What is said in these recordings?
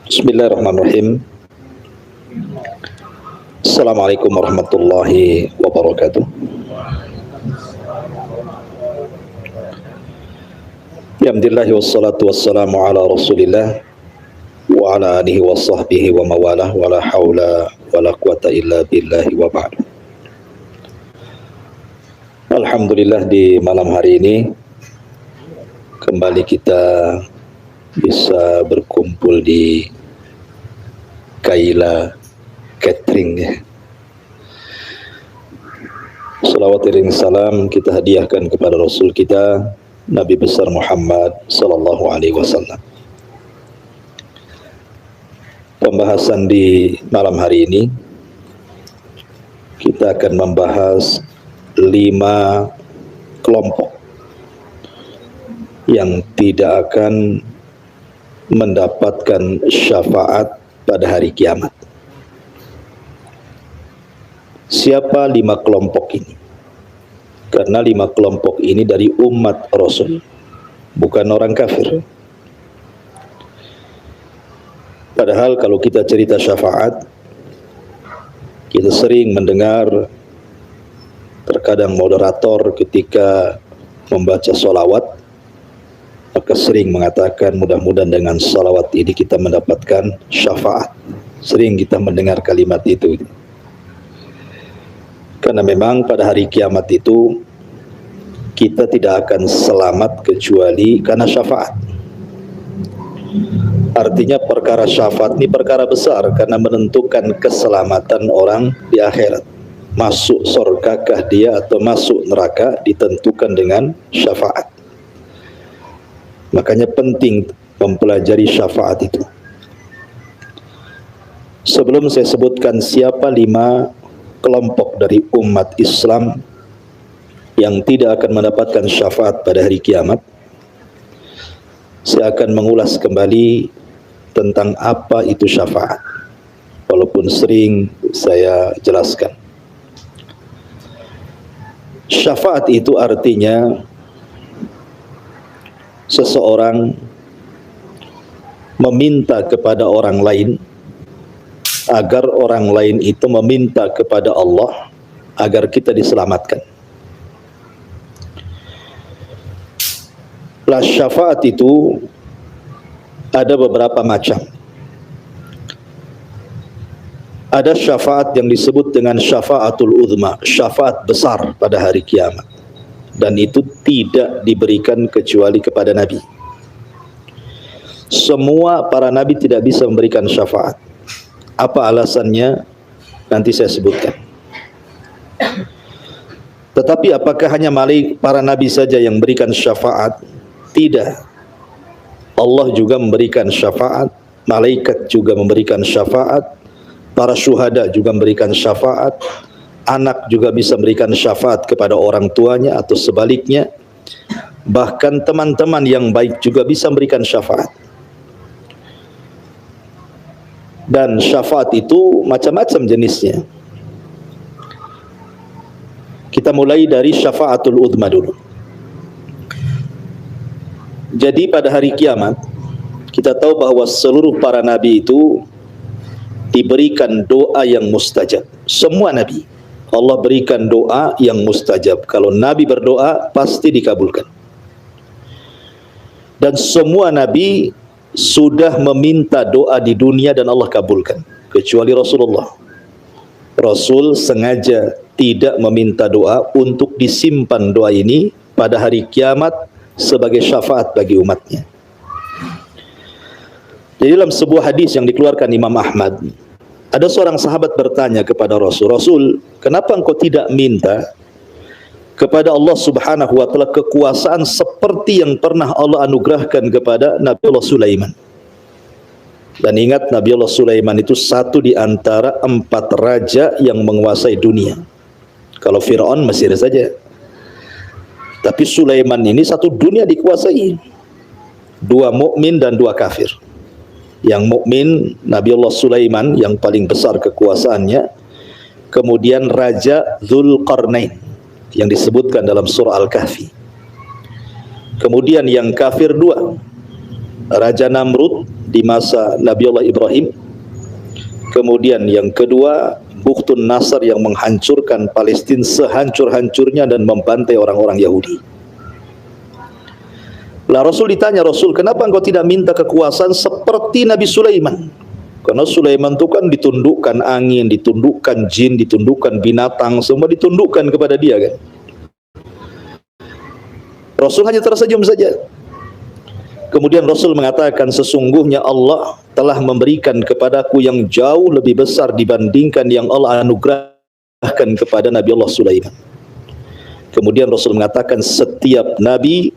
Bismillahirrahmanirrahim. Assalamualaikum warahmatullahi wabarakatuh. Alhamdulillah wassalatu wassalamu ala rasulillah wa ala alihi wa sahbihi wa mawalah wa la hawla wa la quwata illa billahi wa ba'd. Alhamdulillah, di malam hari ini kembali kita bisa berkumpul di Kaila Catering. Salawat iring salam kita hadiahkan kepada Rasul kita Nabi besar Muhammad sallallahu alaihi wasallam. Pembahasan di malam hari ini kita akan membahas 5 kelompok yang tidak akan mendapatkan syafaat pada hari kiamat. Siapa 5 kelompok ini? Karena 5 kelompok ini dari umat Rasul, bukan orang kafir. Padahal kalau kita cerita syafaat, kita sering mendengar terkadang moderator ketika membaca sholawat, maka sering mengatakan mudah-mudahan dengan sholawat ini kita mendapatkan syafaat. Sering kita mendengar kalimat itu. Karena memang pada hari kiamat itu kita tidak akan selamat kecuali karena syafaat. Artinya perkara syafaat ini perkara besar karena menentukan keselamatan orang di akhirat. Masuk surgakah dia atau masuk neraka ditentukan dengan syafaat. Makanya penting mempelajari syafaat itu. Sebelum saya sebutkan siapa 5 kelompok dari umat Islam yang tidak akan mendapatkan syafaat pada hari kiamat, saya akan mengulas kembali tentang apa itu syafaat, walaupun sering saya jelaskan. Syafaat itu artinya seseorang meminta kepada orang lain agar orang lain itu meminta kepada Allah agar kita diselamatkan. Lah, syafaat itu ada beberapa macam. Ada syafaat yang disebut dengan syafaatul uzma, syafaat besar pada hari kiamat, dan itu tidak diberikan kecuali kepada Nabi. Semua para Nabi tidak bisa memberikan syafaat. Apa alasannya? Nanti saya sebutkan. Tetapi apakah hanya para Nabi saja yang memberikan syafaat? Tidak. Allah juga memberikan syafaat, malaikat juga memberikan syafaat, para syuhada juga memberikan syafaat, anak juga bisa memberikan syafaat kepada orang tuanya atau sebaliknya. Bahkan teman-teman yang baik juga bisa memberikan syafaat. Dan syafaat itu macam-macam jenisnya. Kita mulai dari syafaatul uzma dulu. Jadi pada hari kiamat kita tahu bahwa seluruh para nabi itu diberikan doa yang mustajab. Semua nabi Allah berikan doa yang mustajab. Kalau nabi berdoa pasti dikabulkan. Dan semua nabi sudah meminta doa di dunia dan Allah kabulkan, kecuali Rasulullah. Rasul sengaja tidak meminta doa untuk disimpan doa ini pada hari kiamat sebagai syafaat bagi umatnya. Jadi dalam sebuah hadis yang dikeluarkan Imam Ahmad, ada seorang sahabat bertanya kepada Rasul, "Rasul, kenapa engkau tidak minta kepada Allah Subhanahu wa taala kekuasaan seperti yang pernah Allah anugerahkan kepada Nabi Allah Sulaiman?" Dan ingat, Nabi Allah Sulaiman itu satu di antara 4 raja yang menguasai dunia. Kalau Fir'aun Mesir saja, tapi Sulaiman ini satu dunia dikuasai. 2 mukmin dan 2 kafir. Yang mukmin Nabi Allah Sulaiman yang paling besar kekuasaannya, kemudian Raja Dzulqarnain yang disebutkan dalam surah Al-Kahfi. Kemudian yang kafir 2, Raja Namrud di masa Nabi Allah Ibrahim. Kemudian yang kedua, Bukhtun Nasr yang menghancurkan Palestina sehancur-hancurnya dan membantai orang-orang Yahudi. Lah Rasul ditanya, Rasul, kenapa engkau tidak minta kekuasaan seperti Nabi Sulaiman? Karena Sulaiman itu kan ditundukkan angin, ditundukkan jin, ditundukkan binatang, semua ditundukkan kepada dia kan. Rasul hanya tersenyum saja. Kemudian Rasul mengatakan, sesungguhnya Allah telah memberikan kepadaku yang jauh lebih besar dibandingkan yang Allah anugerahkan kepada Nabi Allah Sulaiman. Kemudian Rasul mengatakan, setiap Nabi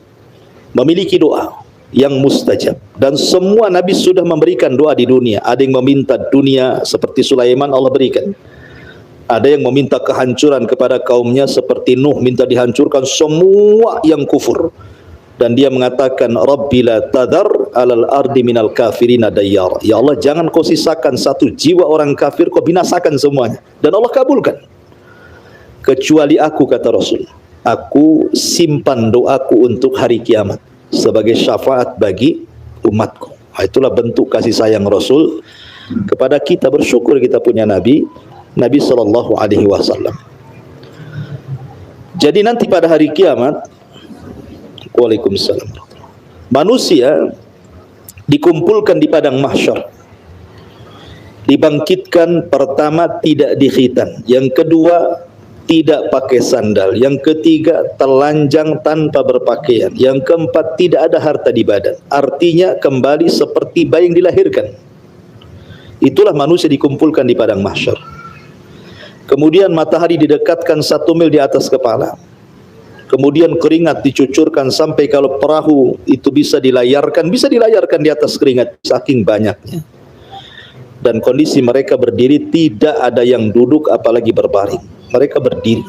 memiliki doa yang mustajab, dan semua Nabi sudah memberikan doa di dunia. Ada yang meminta dunia seperti Sulaiman, Allah berikan. Ada yang meminta kehancuran kepada kaumnya seperti Nuh, minta dihancurkan semua yang kufur. Dan dia mengatakan, Rabbi la tadhar alal ardi minal kafirina dayyar. Ya Allah, jangan kau sisakan satu jiwa orang kafir, kau binasakan semuanya. Dan Allah kabulkan. Kecuali aku, kata Rasul, aku simpan doaku untuk hari kiamat sebagai syafaat bagi umatku. Itulah bentuk kasih sayang Rasul kepada kita. Bersyukur kita punya Nabi SAW. Jadi nanti pada hari kiamat, Waalaikumsalam, manusia dikumpulkan di padang mahsyar, dibangkitkan. Pertama, tidak dikhitan. Yang kedua, tidak pakai sandal. Yang ketiga, telanjang tanpa berpakaian. Yang keempat, tidak ada harta di badan. Artinya kembali seperti bayi yang dilahirkan. Itulah manusia dikumpulkan di padang mahsyar. Kemudian matahari didekatkan 1 mil di atas kepala. Kemudian keringat dicucurkan sampai kalau perahu itu bisa dilayarkan di atas keringat, saking banyaknya. Dan kondisi mereka berdiri, tidak ada yang duduk apalagi berbaring. Mereka berdiri.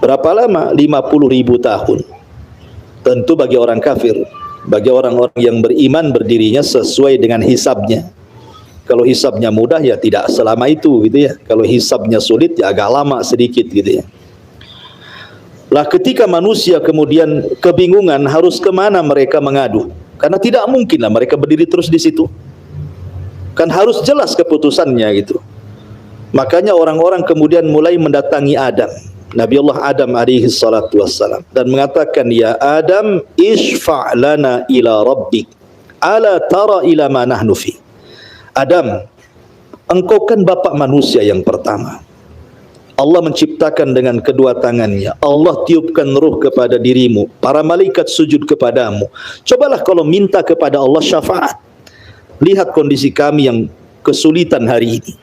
Berapa lama? 50.000 tahun. Tentu bagi orang kafir. Bagi orang-orang yang beriman, berdirinya sesuai dengan hisabnya. Kalau hisabnya mudah, ya tidak selama itu gitu ya. Kalau hisabnya sulit, ya agak lama sedikit gitu ya. Lah ketika manusia kemudian kebingungan harus kemana mereka mengadu, karena tidak mungkinlah mereka berdiri terus di situ. Kan harus jelas keputusannya gitu. Makanya orang-orang kemudian mulai mendatangi Adam, Nabi Allah Adam alaihi salatu wassalam, dan mengatakan, ya Adam, ishfa' lana ila rabbik, ala tara ila ma nahnu fi. Adam, engkau kan bapak manusia yang pertama. Allah menciptakan dengan kedua tangannya. Allah tiupkan ruh kepada dirimu. Para malaikat sujud kepadamu. Cobalah kalau minta kepada Allah syafaat. Lihat kondisi kami yang kesulitan hari ini.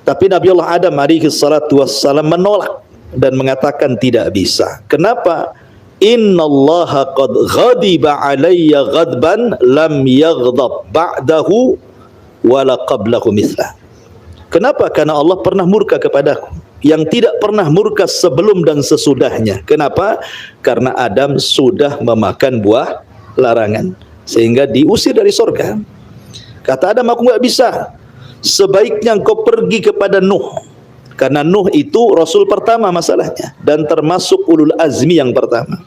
Tapi Nabi Allah Adam alaihi salatu wassalam menolak dan mengatakan tidak bisa. Kenapa? Innallaha qad ghadiba alayya ghadban lam yaghdab ba'dahu wala qablahu mithlah. Kenapa? Karena Allah pernah murka kepadaku yang tidak pernah murka sebelum dan sesudahnya. Kenapa? Karena Adam sudah memakan buah larangan sehingga diusir dari surga. Kata Adam, aku nggak bisa. Sebaiknya engkau pergi kepada Nuh, karena Nuh itu Rasul pertama masalahnya dan termasuk ulul azmi yang pertama.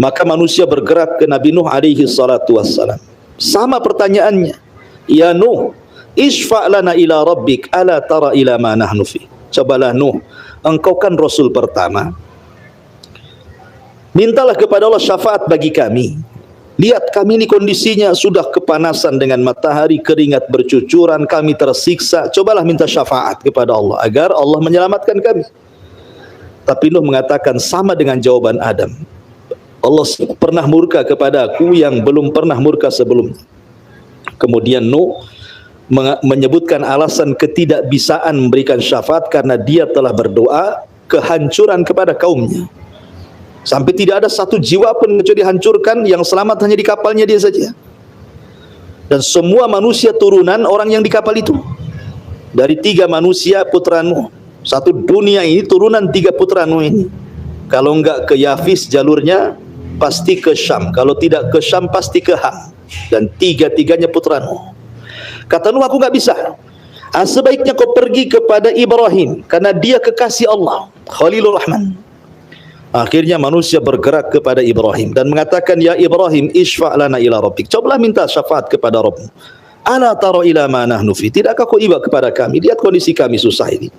Maka manusia bergerak ke Nabi Nuh alaihi salatu wassalam. Sama pertanyaannya, ya Nuh, ishfa' lana ila rabbik, ala tara ila ma nahnu fi. Cobalah Nuh, engkau kan Rasul pertama, mintalah kepada Allah syafaat bagi kami. Lihat kami ini kondisinya sudah kepanasan dengan matahari, keringat bercucuran, kami tersiksa. Cobalah minta syafaat kepada Allah agar Allah menyelamatkan kami. Tapi Nuh mengatakan sama dengan jawaban Adam. Allah pernah murka kepada aku yang belum pernah murka sebelumnya. Kemudian Nuh menyebutkan alasan ketidakbisaan memberikan syafaat karena dia telah berdoa kehancuran kepada kaumnya. Sampai tidak ada satu jiwa pun kecuali dihancurkan, yang selamat hanya di kapalnya dia saja. Dan semua manusia turunan orang yang di kapal itu. Dari 3 manusia putra Nuh. Satu dunia ini turunan 3 putra Nuh ini. Kalau enggak ke Yafis jalurnya, pasti ke Syam. Kalau tidak ke Syam, pasti ke Ham. Dan 3-tiganya putra Nuh. Kata Nuh, aku nggak bisa. Sebaiknya kau pergi kepada Ibrahim, karena dia kekasih Allah, Khalilur Rahman. Akhirnya manusia bergerak kepada Ibrahim dan mengatakan, ya Ibrahim, isfa' lana ila rabbik. Cobalah minta syafaat kepada Rabbmu. Ala tara ila ma nahnu fi. Tidakkah kau iba kepada kami? Lihat kondisi kami susah ini.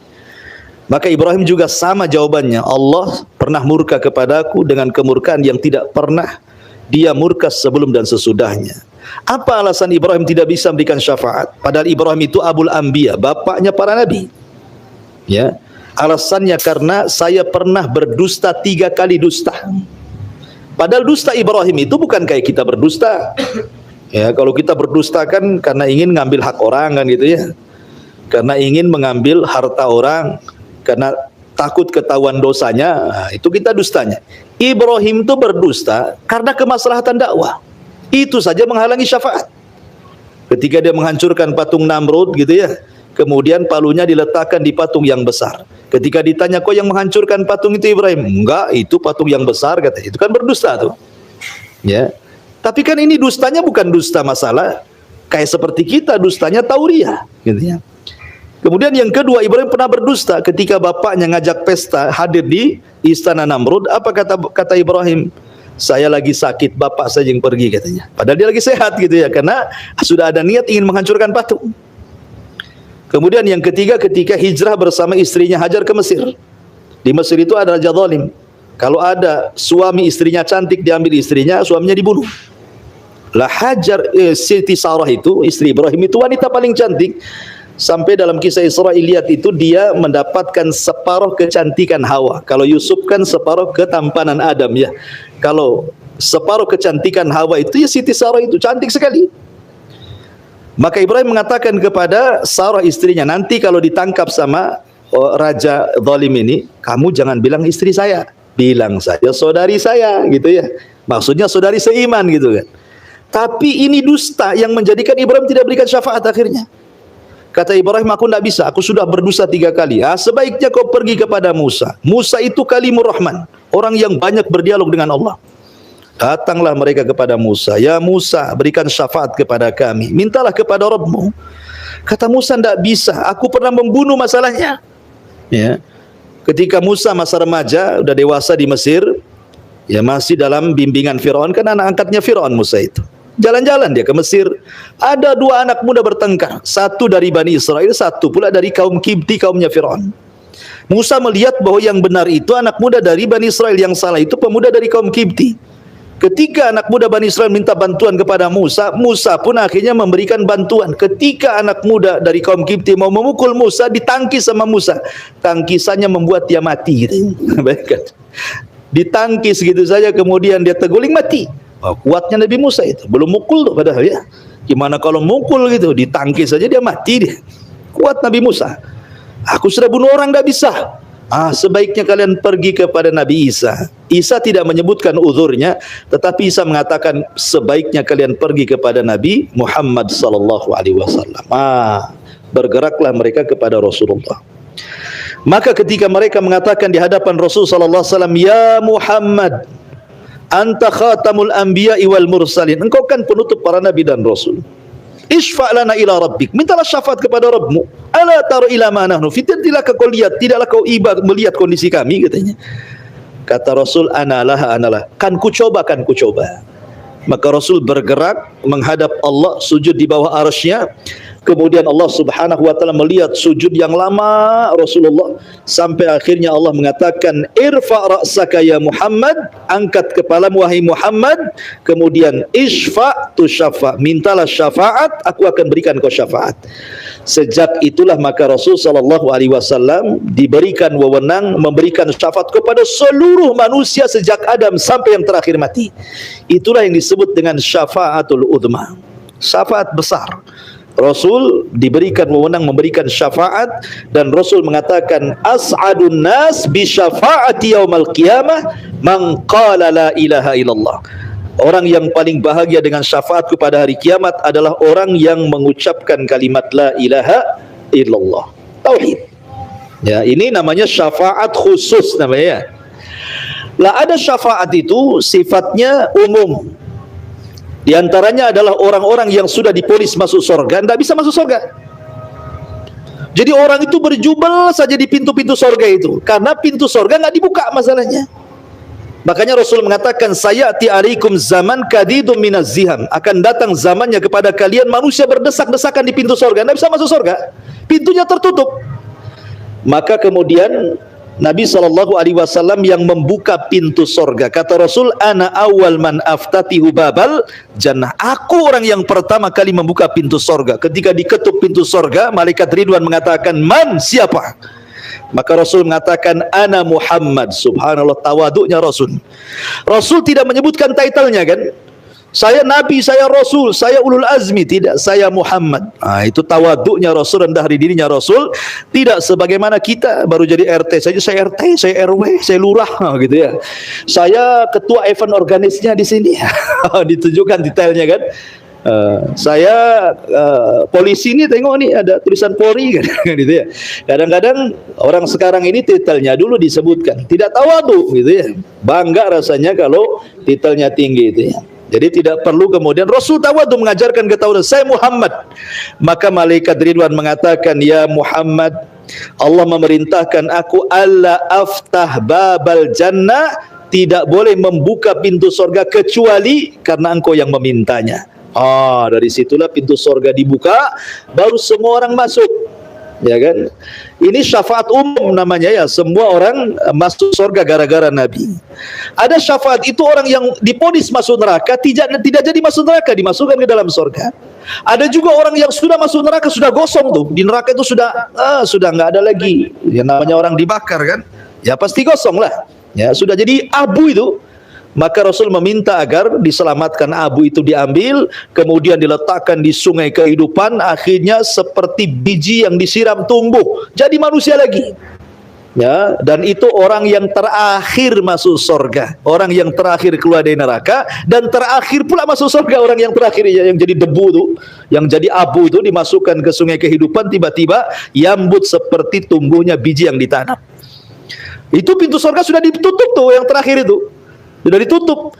Maka Ibrahim juga sama jawabannya. Allah pernah murka kepadaku dengan kemurkaan yang tidak pernah dia murka sebelum dan sesudahnya. Apa alasan Ibrahim tidak bisa memberikan syafaat? Padahal Ibrahim itu Abul Anbiya, bapaknya para nabi. Ya. Alasannya karena saya pernah berdusta 3 kali dusta. Padahal dusta Ibrahim itu bukan kayak kita berdusta. Ya, kalau kita berdusta kan karena ingin ngambil hak orang kan gitu ya. Karena ingin mengambil harta orang, karena takut ketahuan dosanya, nah, itu kita dustanya. Ibrahim itu berdusta karena kemaslahatan dakwah. Itu saja menghalangi syafaat. Ketika dia menghancurkan patung Namrud gitu ya, kemudian palunya diletakkan di patung yang besar. Ketika ditanya, kok yang menghancurkan patung itu Ibrahim? Enggak, itu patung yang besar, kata. Itu kan berdusta tuh. Ya. Tapi kan ini dustanya bukan dusta masalah kayak seperti kita, dustanya tauriah, gitu ya. Kemudian yang kedua, Ibrahim pernah berdusta ketika bapaknya ngajak pesta hadir di istana Namrud. Apa kata Ibrahim? Saya lagi sakit, bapak saja yang pergi, katanya. Padahal dia lagi sehat gitu ya, karena sudah ada niat ingin menghancurkan patung. Kemudian yang ketiga, ketika hijrah bersama istrinya Hajar ke Mesir. Di Mesir itu ada raja zalim. Kalau ada suami istrinya cantik, diambil istrinya, suaminya dibunuh. Lah Hajar, Siti Sarah itu, istri Ibrahim itu wanita paling cantik. Sampai dalam kisah Israiliyat itu dia mendapatkan separuh kecantikan Hawa. Kalau Yusuf kan separuh ketampanan Adam ya. Kalau separuh kecantikan Hawa itu ya Siti Sarah itu cantik sekali. Maka Ibrahim mengatakan kepada Sarah istrinya, nanti kalau ditangkap sama raja zalim ini, kamu jangan bilang istri saya, bilang saja saudari saya, gitu ya. Maksudnya saudari seiman gitu kan. Tapi ini dusta yang menjadikan Ibrahim tidak berikan syafaat akhirnya. Kata Ibrahim, aku tidak bisa, aku sudah berdosa 3 kali. Sebaiknya kau pergi kepada Musa. Musa itu kalimur Rahman, orang yang banyak berdialog dengan Allah. Datanglah mereka kepada Musa. Ya Musa, berikan syafaat kepada kami. Mintalah kepada Rabbmu. Kata Musa, tidak bisa. Aku pernah membunuh masalahnya. Ya. Ketika Musa masa remaja, sudah dewasa di Mesir, ya masih dalam bimbingan Firaun, kan anak angkatnya Firaun Musa itu. Jalan-jalan dia ke Mesir. Ada 2 anak muda bertengkar. Satu dari Bani Israel, satu pula dari kaum Kibti, kaumnya Firaun. Musa melihat bahwa yang benar itu anak muda dari Bani Israel, yang salah itu pemuda dari kaum Kibti. Ketika anak muda Bani Israel minta bantuan kepada Musa, Musa pun akhirnya memberikan bantuan. Ketika anak muda dari kaum Kibti mau memukul Musa, ditangkis sama Musa. Tangkisannya membuat dia mati gitu. Bayangkan. Ditangkis gitu saja, kemudian dia terguling mati. Oh, kuatnya Nabi Musa itu. Belum mukul tuh padahal ya. Gimana kalau mukul gitu, ditangkis saja dia mati dia. Kuat Nabi Musa. Aku sudah bunuh orang, tidak bisa. Sebaiknya kalian pergi kepada Nabi Isa. Isa tidak menyebutkan uzurnya, tetapi Isa mengatakan sebaiknya kalian pergi kepada Nabi Muhammad sallallahu alaihi wasallam. Bergeraklah mereka kepada Rasulullah. Maka ketika mereka mengatakan di hadapan Rasul sallallahu alaihi wasallam, ya Muhammad, anta khatamul anbiya'i wal mursalin. Engkau kan penutup para nabi dan rasul. Isfa' lana ila rabbik. Mintalah syafaat kepada Rabbmu. Ala tara ila ma nahnu fi. Tidaklah kau lihat, tidaklah kau iba melihat kondisi kami, katanya. Kata Rasul, analah. Kan ku coba. Maka Rasul bergerak menghadap Allah, sujud di bawah arsy-Nya. Kemudian Allah Subhanahu wa taala melihat sujud yang lama Rasulullah, sampai akhirnya Allah mengatakan, irfa' ra'saka ya Muhammad, angkat kepalamu wahai Muhammad, kemudian isfa' tu syafa', mintalah syafaat, aku akan berikan kau syafaat. Sejak itulah maka Rasul sallallahu alaihi wasallam diberikan wewenang memberikan syafaat kepada seluruh manusia sejak Adam sampai yang terakhir mati. Itulah yang disebut dengan syafaatul uzma, syafaat besar. Rasul diberikan wewenang memberikan syafaat, dan Rasul mengatakan as'adun nas bi syafaati yaumal qiyamah man qala la ilaha illallah. Orang yang paling bahagia dengan syafaatku pada hari kiamat adalah orang yang mengucapkan kalimat la ilaha illallah, tauhid. Ya, ini namanya syafaat khusus namanya. Lah ada syafaat itu sifatnya umum. Di antaranya adalah orang-orang yang sudah diponis masuk surga, tidak bisa masuk surga. Jadi orang itu berjubel saja di pintu-pintu surga itu, karena pintu surga nggak dibuka masalahnya. Makanya Rasul mengatakan, sayati alaikum zaman kadidum minaz ziham, akan datang zamannya kepada kalian manusia berdesak-desakan di pintu surga, tidak bisa masuk surga, pintunya tertutup. Maka kemudian Nabi SAW yang membuka pintu surga. Kata Rasul, ana awal man aftatihu babal jannah, aku orang yang pertama kali membuka pintu surga. Ketika diketuk pintu surga, malaikat Ridwan mengatakan, man, siapa? Maka Rasul mengatakan, ana Muhammad. Subhanallah, tawaduknya Rasul. Rasul tidak menyebutkan title-nya kan, saya Nabi, saya Rasul, saya Ulul Azmi. Tidak, saya Muhammad. Itu tawaduknya Rasul, rendah dirinya Rasul. Tidak sebagaimana kita baru jadi RT saja, saya RT, saya RW, saya lurah gitu ya. Saya ketua event organisnya di sini. Ditunjukkan detailnya kan. Saya polisi ini, tengok nih ada tulisan Polri kan, gitu ya. Kadang-kadang orang sekarang ini titelnya dulu disebutkan, tidak tawadu gitu ya. Bangga rasanya kalau titelnya tinggi itu ya. Jadi tidak perlu kemudian Rasul tawadu mengajarkan ketawaduan, saya Muhammad. Maka malaikat Ridwan mengatakan, ya Muhammad, Allah memerintahkan aku alla aftah babal jannah, tidak boleh membuka pintu surga kecuali karena engkau yang memintanya. Dari situlah pintu surga dibuka, baru semua orang masuk, ya kan? Ini syafaat umum namanya ya, semua orang masuk surga gara-gara Nabi. Ada syafaat itu orang yang diponis masuk neraka tidak jadi masuk neraka, dimasukkan ke dalam surga. Ada juga orang yang sudah masuk neraka, sudah gosong tuh, di neraka itu sudah nggak ada lagi. Yang namanya orang dibakar kan, ya pasti gosong lah, ya sudah jadi abu itu. Maka Rasul meminta agar diselamatkan abu itu, diambil kemudian diletakkan di sungai kehidupan, akhirnya seperti biji yang disiram tumbuh jadi manusia lagi ya. Dan itu orang yang terakhir masuk surga, orang yang terakhir keluar dari neraka, dan terakhir pula masuk surga orang yang terakhir yang jadi debu itu, yang jadi abu itu dimasukkan ke sungai kehidupan, tiba-tiba yambut seperti tumbuhnya biji yang ditanam. Itu pintu surga sudah ditutup tuh, yang terakhir itu sudah ditutup.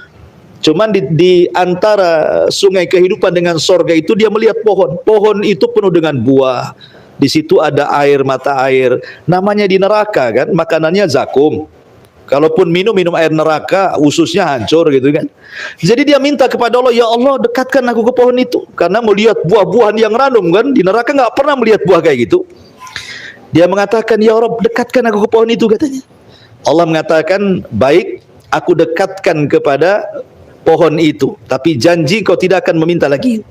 Cuman di antara sungai kehidupan dengan surga itu dia melihat pohon. Pohon itu penuh dengan buah. Di situ ada air, mata air. Namanya di neraka kan, makanannya zakum. Kalaupun minum air neraka, ususnya hancur gitu kan. Jadi dia minta kepada Allah, ya Allah, dekatkan aku ke pohon itu, karena melihat buah-buahan yang ranum kan. Di neraka nggak pernah melihat buah kayak gitu. Dia mengatakan, ya Rabb, dekatkan aku ke pohon itu, katanya. Allah mengatakan, baik, aku dekatkan kepada pohon itu, tapi janji kau tidak akan meminta lagi.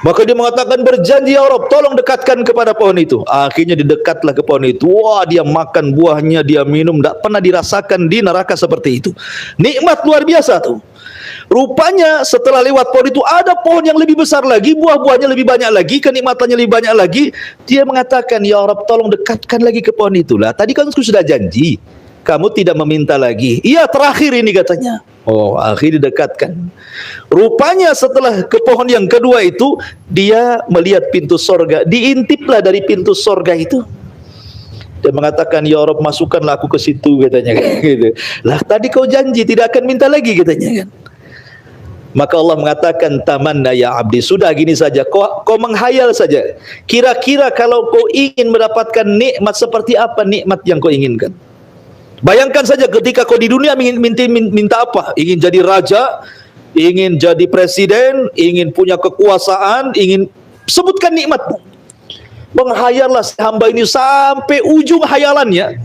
Maka dia mengatakan, berjanji ya Rabb, tolong dekatkan kepada pohon itu. Akhirnya didekatlah ke pohon itu. Wah, dia makan buahnya, dia minum, tidak pernah dirasakan di neraka seperti itu. Nikmat luar biasa tuh. Rupanya setelah lewat pohon itu ada pohon yang lebih besar lagi, buah-buahnya lebih banyak lagi, kenikmatannya lebih banyak lagi. Dia mengatakan, ya Rabb, tolong dekatkan lagi ke pohon itulah. Tadi kan aku sudah janji, kamu tidak meminta lagi. Iya, terakhir ini katanya. Akhirnya didekatkan. Rupanya setelah ke pohon yang kedua itu, dia melihat pintu surga. Diintiplah dari pintu surga itu. Dia mengatakan, ya Rabb, masukkanlah aku ke situ, katanya. Gitu. Lah tadi kau janji tidak akan minta lagi, katanya kan. Maka Allah mengatakan, tamanna ya abdi, sudah gini saja, kau menghayal saja. Kira-kira kalau kau ingin mendapatkan nikmat, seperti apa nikmat yang kau inginkan? Bayangkan saja ketika kau di dunia minta apa? Ingin jadi raja, ingin jadi presiden, ingin punya kekuasaan, ingin sebutkan nikmatmu. Menghayallah hamba ini sampai ujung hayalannya.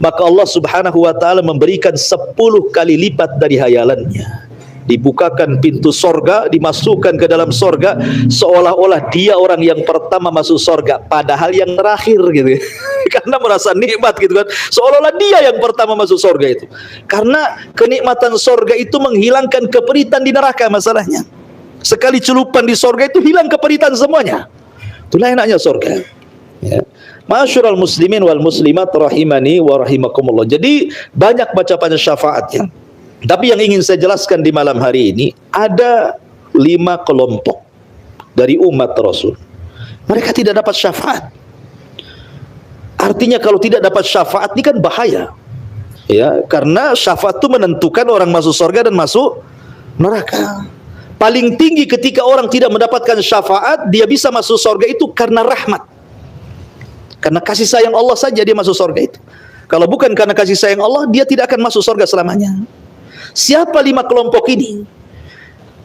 Maka Allah Subhanahu wa taala memberikan 10 kali lipat dari hayalannya. Dibukakan pintu sorga, dimasukkan ke dalam sorga, seolah-olah dia orang yang pertama masuk sorga, padahal yang terakhir gitu. Karena merasa nikmat gitu kan, seolah-olah dia yang pertama masuk sorga itu. Karena kenikmatan sorga itu menghilangkan keperitan di neraka masalahnya. Sekali celupan di sorga itu hilang keperitan semuanya. Itulah enaknya sorga ya. Masyurul muslimin wal muslimat rahimani wa rahimakumullah. Jadi banyak baca-baca syafaatnya. Tapi yang ingin saya jelaskan di malam hari ini, ada 5 kelompok dari umat Rasul. Mereka tidak dapat syafaat. Artinya kalau tidak dapat syafaat ini kan bahaya. Ya, karena syafaat itu menentukan orang masuk surga dan masuk neraka. Paling tinggi ketika orang tidak mendapatkan syafaat, dia bisa masuk surga itu karena rahmat. Karena kasih sayang Allah saja dia masuk surga itu. Kalau bukan karena kasih sayang Allah, dia tidak akan masuk surga selamanya. Siapa 5 kelompok ini?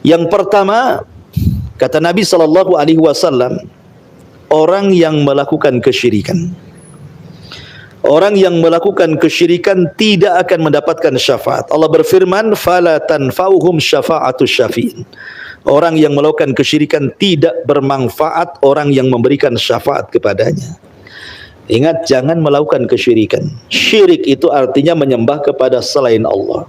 Yang pertama, kata Nabi SAW, orang yang melakukan kesyirikan. Orang yang melakukan kesyirikan tidak akan mendapatkan syafaat. Allah berfirman, "Fala tanfa'uhum syafa'atus syafi'in." Orang yang melakukan kesyirikan tidak bermanfaat orang yang memberikan syafaat kepadanya. Ingat, jangan melakukan kesyirikan. Syirik itu artinya menyembah kepada selain Allah.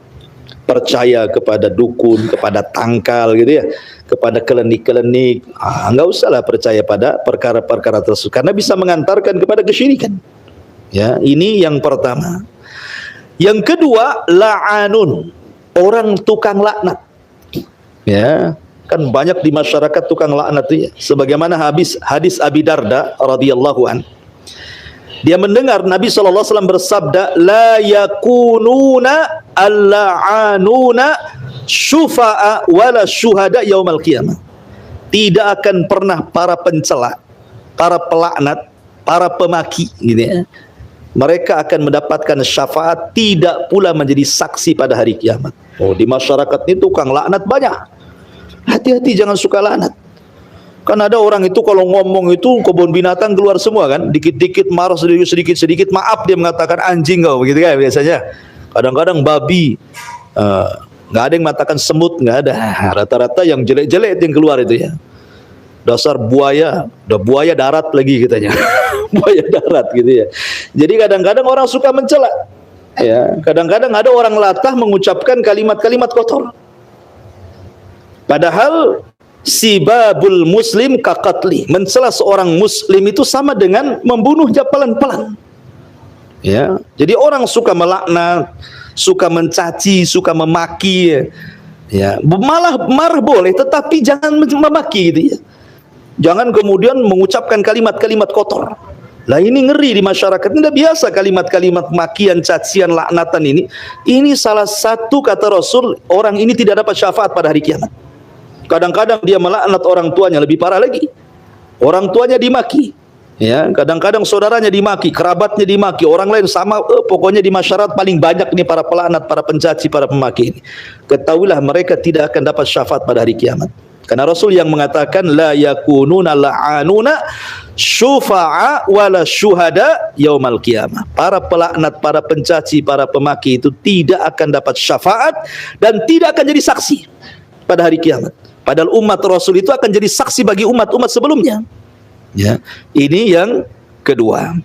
Percaya kepada dukun, kepada tangkal gitu ya, kepada kelenik-kelenik. Enggak usahlah percaya pada perkara-perkara tersebut karena bisa mengantarkan kepada kesyirikan. Ya, ini yang pertama. Yang kedua, la'anun, orang tukang laknat. Ya, kan banyak di masyarakat tukang laknat itu ya. Sebagaimana hadis Abi Darda radhiyallahu an. Dia mendengar Nabi SAW bersabda, la yakununa al-la'anuna syufa'a wala syuhada yaumal qiyamah. Tidak akan pernah para pencela, para pelaknat, para pemaki gitu ya, mereka akan mendapatkan syafaat, tidak pula menjadi saksi pada hari kiamat. Oh, di masyarakat ini tukang laknat banyak. Hati-hati, jangan suka laknat. Kan ada orang itu kalau ngomong itu kebun binatang keluar semua kan, dikit-dikit marah, sedikit-sedikit maaf dia mengatakan anjing kau, begitu kan biasanya. Kadang-kadang babi, nggak ada yang mengatakan semut, nggak ada. Rata-rata yang jelek-jelek yang keluar itu ya. Dasar buaya, udah buaya darat lagi katanya. Buaya darat gitu ya. Jadi kadang-kadang orang suka mencela. Ya, kadang-kadang ada orang latah mengucapkan kalimat-kalimat kotor. Padahal sibabul muslim kakatli, mencela seorang muslim itu sama dengan membunuhnya pelan-pelan. Ya, jadi orang suka melaknat, suka mencaci, suka memaki, ya, malah marah boleh, tetapi jangan memaki gitu ya. Jangan kemudian mengucapkan kalimat-kalimat kotor. Lah ini ngeri di masyarakat. Ini biasa kalimat-kalimat makian, cacian, laknatan ini. Ini salah satu kata Rasul, orang ini tidak dapat syafaat pada hari kiamat. Kadang-kadang dia melaknat orang tuanya, lebih parah lagi. Orang tuanya dimaki. Ya, kadang-kadang saudaranya dimaki, kerabatnya dimaki, orang lain sama, pokoknya di masyarakat paling banyak nih para pelaknat, para pencaci, para pemaki ini. Ketahuilah mereka tidak akan dapat syafaat pada hari kiamat. Karena Rasul yang mengatakan la yakununa la'anuna syufa'a wala syuhada yaumal qiyamah. Para pelaknat, para pencaci, para pemaki itu tidak akan dapat syafaat dan tidak akan jadi saksi pada hari kiamat. Padahal umat Rasul itu akan jadi saksi bagi umat-umat sebelumnya. Ya, ini yang kedua.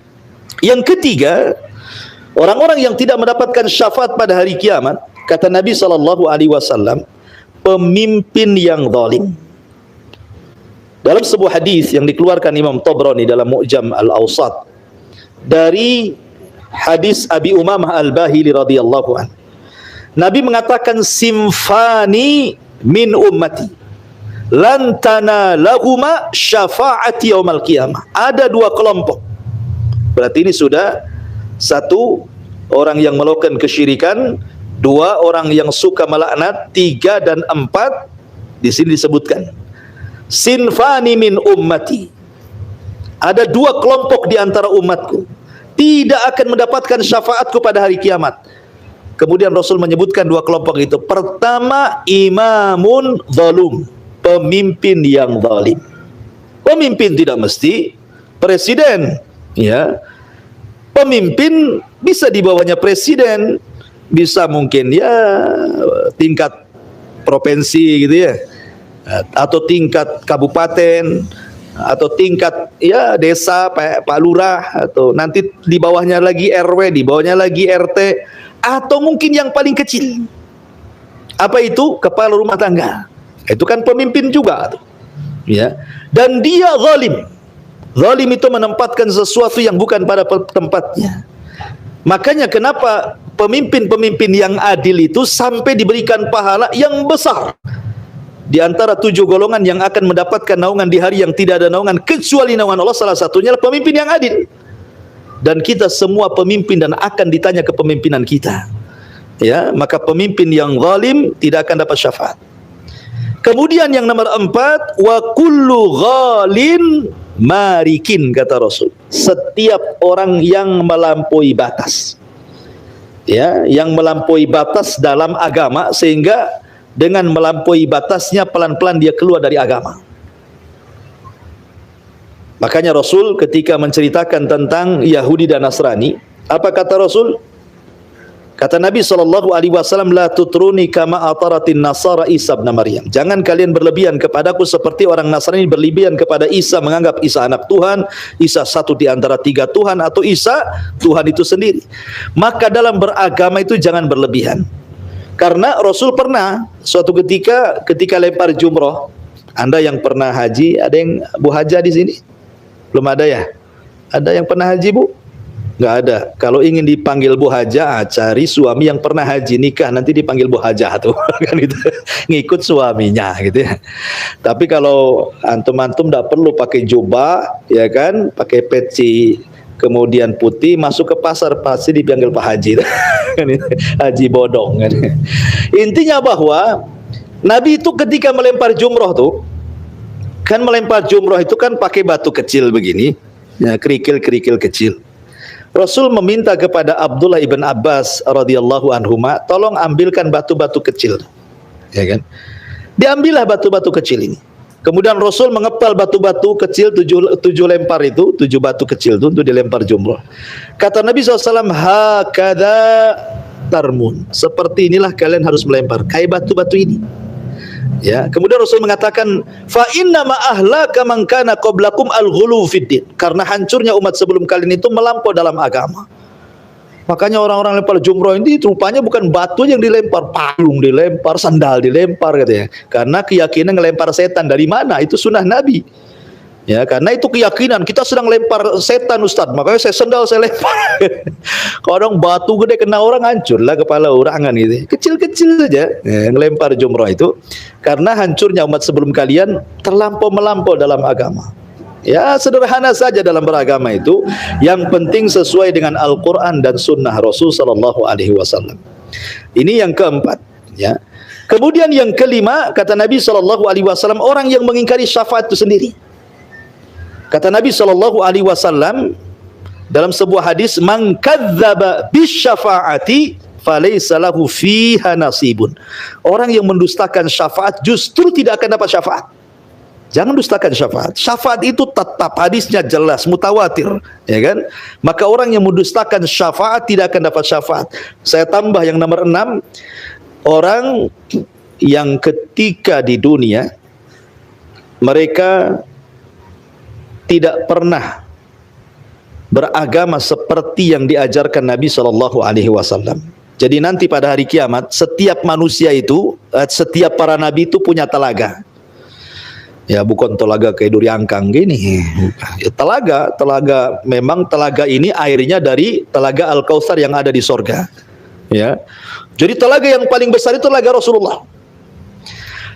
Yang ketiga, orang-orang yang tidak mendapatkan syafaat pada hari kiamat, kata Nabi SAW, pemimpin yang zalim. Dalam sebuah hadis yang dikeluarkan Imam Tabrani dalam Mu'jam Al-Awsat dari hadis Abi Umamah Al-Bahili radhiyallahu an, Nabi mengatakan simfani min ummati lan tanalahuma syafa'ati yaumal qiyamah. Ada 2 kelompok. Berarti ini sudah 1 orang yang melakukan kesyirikan, 2 orang yang suka melaknat, 3 dan 4 di sini disebutkan. Sinfani min ummati. Ada 2 kelompok di antara umatku tidak akan mendapatkan syafaatku pada hari kiamat. Kemudian Rasul menyebutkan 2 kelompok itu. Pertama, imamun zalum, pemimpin yang zalim. Pemimpin tidak mesti presiden, ya. Pemimpin bisa di bawahnya presiden, bisa mungkin ya tingkat provinsi gitu ya, atau tingkat kabupaten, atau tingkat ya desa, Pak Lurah, atau nanti di bawahnya lagi RW, di bawahnya lagi RT, atau mungkin yang paling kecil. Apa itu? Kepala rumah tangga. Itu kan pemimpin juga tuh. Ya. Dan dia zalim. Zalim itu menempatkan sesuatu yang bukan pada tempatnya. Makanya kenapa pemimpin-pemimpin yang adil itu sampai diberikan pahala yang besar. Di antara 7 golongan yang akan mendapatkan naungan di hari yang tidak ada naungan kecuali naungan Allah, salah satunya adalah pemimpin yang adil. Dan kita semua pemimpin dan akan ditanya kepemimpinan kita. Ya, maka pemimpin yang zalim tidak akan dapat syafaat. Kemudian yang nomor 4, wa kullu ghalin marikin, kata Rasul. Setiap orang yang melampaui batas. ya, yang melampaui batas dalam agama, sehingga dengan melampaui batasnya pelan-pelan dia keluar dari agama. Makanya Rasul ketika menceritakan tentang Yahudi dan Nasrani, apa kata Rasul? Kata Nabi SAW, la tutruni kama ataratin nasara Isa bin Maryam. Jangan kalian berlebihan kepadaku seperti orang Nasrani berlebihan kepada Isa, menganggap Isa anak Tuhan, Isa satu di antara tiga Tuhan, atau Isa Tuhan itu sendiri. Maka dalam beragama itu jangan berlebihan. Karena Rasul pernah suatu ketika lempar jumroh. Anda yang pernah haji, ada yang Bu Haja di sini? Belum ada ya? Ada yang pernah haji, Bu? Nggak ada. Kalau ingin dipanggil Bu Haja, cari suami yang pernah haji, nikah, nanti dipanggil Bu Haja tuh. Kan gitu. Ngikut suaminya gitu ya. Tapi kalau antum-antum nggak perlu pakai jubah, ya kan, pakai peci kemudian putih, masuk ke pasar pasti dipanggil Pak Haji. Haji bodong kan. Intinya bahwa Nabi itu ketika melempar jumroh tuh, kan melempar jumroh itu kan pakai batu kecil begini, ya, kerikil-kerikil kecil. Rasul meminta kepada Abdullah ibn Abbas radhiyallahu anhuma, tolong ambilkan batu-batu kecil, ya kan? Diambillah batu-batu kecil ini. Kemudian Rasul mengepal batu-batu kecil, tujuh lempar itu, 7 batu kecil itu untuk dilempar jumroh. Kata Nabi SAW, hakadha tarmun, seperti inilah kalian harus melempar, kayak batu-batu ini. Ya, kemudian Rasul mengatakan, fa inna ma ahlaka man kana qablakum al-ghulu fiddin, karena hancurnya umat sebelum kalian itu melampau dalam agama. Makanya orang-orang lempar jumroh ini rupanya bukan batu yang dilempar, payung dilempar, sandal dilempar katanya. Karena keyakinan ngelempar setan dari mana? Itu sunnah Nabi. Ya, karena itu keyakinan kita sedang lempar setan, Ustaz. Makanya saya sandal saya lempar. Kadang batu gede kena orang, hancurlah kepala orang kan gitu. Kecil-kecil saja ngelempar jumroh itu. Karena hancurnya umat sebelum kalian melampau dalam agama. Ya, sederhana saja dalam beragama itu. Yang penting sesuai dengan Al-Quran dan Sunnah Rasul Sallallahu Alaihi Wasallam. Ini yang keempat. Ya. Kemudian yang kelima, kata Nabi Sallallahu Alaihi Wasallam, orang yang mengingkari syafaat itu sendiri. Kata Nabi Sallallahu Alaihi Wasallam dalam sebuah hadis, man kadzdzaba bisyafa'ati falaysa lahu fiha nasibun. Orang yang mendustakan syafaat justru tidak akan dapat syafaat. Jangan dustakan syafaat. Syafaat itu tetap, hadisnya jelas, mutawatir, ya kan? Maka orang yang mendustakan syafaat tidak akan dapat syafaat. Saya tambah yang nomor 6, orang yang ketika di dunia mereka tidak pernah beragama seperti yang diajarkan Nabi Shallallahu Alaihi Wasallam. Jadi nanti pada hari kiamat, setiap manusia itu, setiap para nabi itu punya telaga. Ya, bukan telaga kayak duri angkang gini. Ya, telaga memang telaga ini airnya dari telaga Al-Kautsar yang ada di sorga. Ya, jadi telaga yang paling besar itu telaga Rasulullah.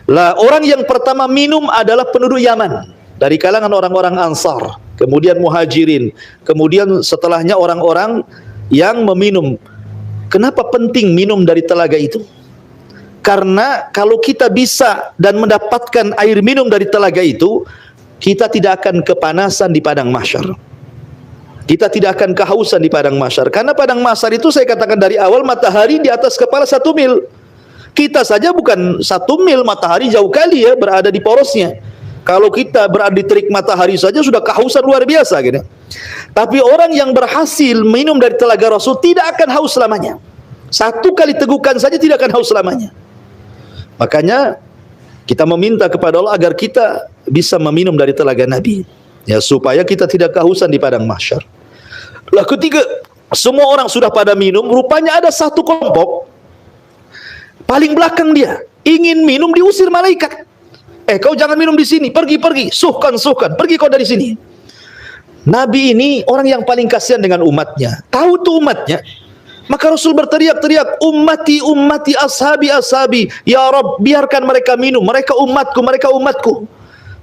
Lah, orang yang pertama minum adalah penduduk Yaman dari kalangan orang-orang Ansar, kemudian Muhajirin, kemudian setelahnya orang-orang yang meminum. Kenapa penting minum dari telaga itu? Karena kalau kita bisa dan mendapatkan air minum dari telaga itu, kita tidak akan kepanasan di padang mahsyar. Kita tidak akan kehausan di padang mahsyar. Karena padang mahsyar itu saya katakan dari awal, matahari di atas kepala 1 mil. Kita saja bukan 1 mil, matahari jauh kali ya berada di porosnya. Kalau kita berada di terik matahari saja sudah kehausan luar biasa gitu. Tapi orang yang berhasil minum dari telaga Rasul tidak akan haus selamanya. 1 kali tegukan saja tidak akan haus selamanya. Makanya kita meminta kepada Allah agar kita bisa meminum dari telaga Nabi, ya, supaya kita tidak kehausan di padang mahsyar. Lah ketiga, semua orang sudah pada minum, rupanya ada satu kelompok paling belakang, dia ingin minum, diusir malaikat. Kau jangan minum di sini, pergi, suhkan, pergi kau dari sini. Nabi ini orang yang paling kasihan dengan umatnya, tahu tuh umatnya. Maka Rasul berteriak-teriak, ummati, ashabi, ya Rabb, biarkan mereka minum, mereka umatku.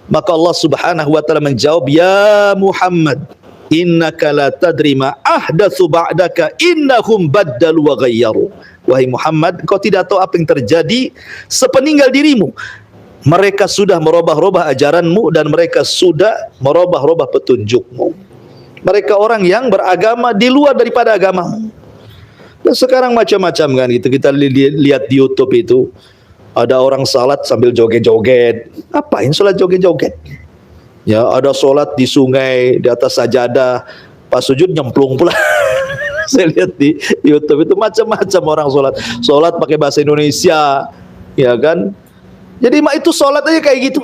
Maka Allah Subhanahu wa taala menjawab, ya Muhammad, innaka la tadri ma ahdatsu ba'daka, innahum baddalu wa ghayyaru. Wahai Muhammad, kau tidak tahu apa yang terjadi sepeninggal dirimu. Mereka sudah merubah-rubah ajaranmu dan mereka sudah merubah-rubah petunjukmu. Mereka orang yang beragama di luar daripada agamamu. Dan sekarang macam-macam kan itu, kita lihat di YouTube itu ada orang salat sambil joget-joget. Apain salat joget-joget? Ya, ada salat di sungai di atas sajadah, pas sujud nyemplung pula. Saya lihat di YouTube itu macam-macam orang salat pakai bahasa Indonesia, ya kan? Jadi itu salat aja kayak gitu.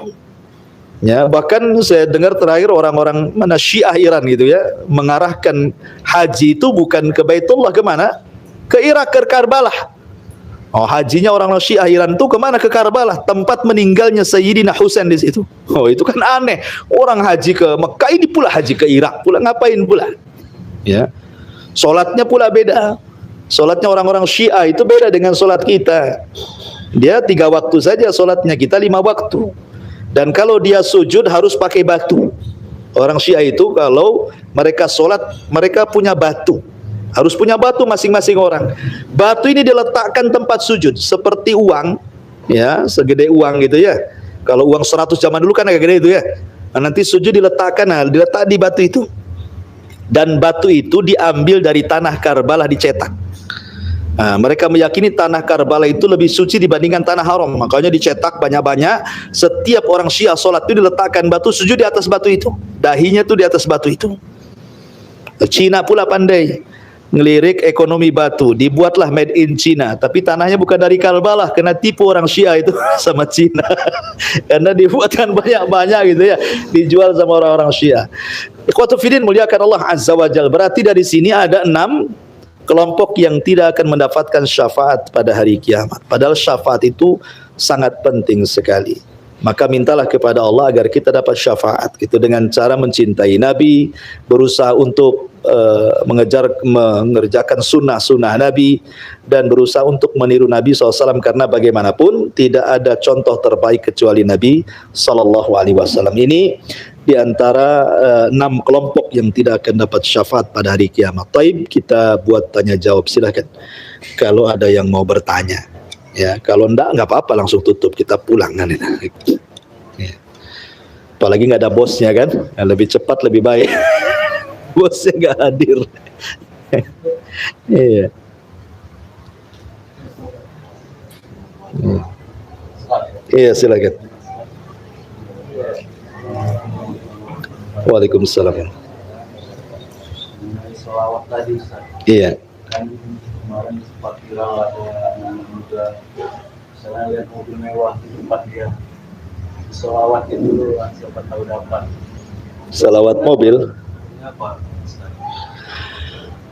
Ya, bahkan saya dengar terakhir orang-orang mana Syiah Iran gitu ya, mengarahkan haji itu bukan ke Baitullah, kemana? Ke Irak, ke Karbala. Oh, hajinya orang Syiah Iran itu kemana? Ke Karbala, tempat meninggalnya Sayyidina Husain di situ. Oh, itu kan aneh. Orang haji ke Mekah, ini pula haji ke Irak pula, ngapain pula? Ya, solatnya pula beda. Solatnya orang-orang Syiah itu beda dengan solat kita. Dia 3 waktu saja solatnya, kita 5 waktu. Dan kalau dia sujud harus pakai batu. Orang Syiah itu kalau mereka solat, mereka punya batu. Harus punya batu masing-masing orang. Batu ini diletakkan tempat sujud seperti uang, ya, segede uang gitu ya. Kalau uang 100 zaman dulu kan agak gede itu ya. Nah, nanti sujud diletak di batu itu. Dan batu itu diambil dari tanah Karbala, dicetak. Nah, mereka meyakini tanah Karbala itu lebih suci dibandingkan tanah haram. Makanya dicetak banyak-banyak. Setiap orang Syiah sholat itu diletakkan batu, sujud di atas batu itu. Dahinya itu di atas batu itu. Cina pula pandai ngelirik ekonomi batu. Dibuatlah made in Cina. Tapi tanahnya bukan dari Karbala. Kena tipu orang Syiah itu sama Cina. Karena dibuatkan banyak-banyak gitu ya. Dijual sama orang-orang Syiah. Ikhwatu fillah muliakan Allah Azza wa Jalla. Berarti dari sini ada 6 kelompok yang tidak akan mendapatkan syafaat pada hari kiamat. Padahal syafaat itu sangat penting sekali. Maka mintalah kepada Allah agar kita dapat syafaat gitu, dengan cara mencintai Nabi, berusaha untuk mengerjakan sunnah-sunnah Nabi, dan berusaha untuk meniru Nabi SAW, karena bagaimanapun tidak ada contoh terbaik kecuali Nabi SAW. Ini di antara 6 kelompok yang tidak akan dapat syafaat pada hari kiamat. Taib, kita buat tanya jawab, silakan. Kalau ada yang mau bertanya, ya, kalau enggak apa-apa, langsung tutup, kita pulang kan. Ya. Apalagi nggak ada bosnya kan, ya, lebih cepat lebih baik. Bosnya nggak hadir. Iya. Iya, silakan. Waalaikumsalam. Selawat tadi, Ustaz. Iya. Kan kemarin sempat viral ada anak muda, misalnya lihat mobil mewah di tempat dia, selawatin dulu, siapa tahu dapat. Salawat mobil. Ini apa, Ustaz?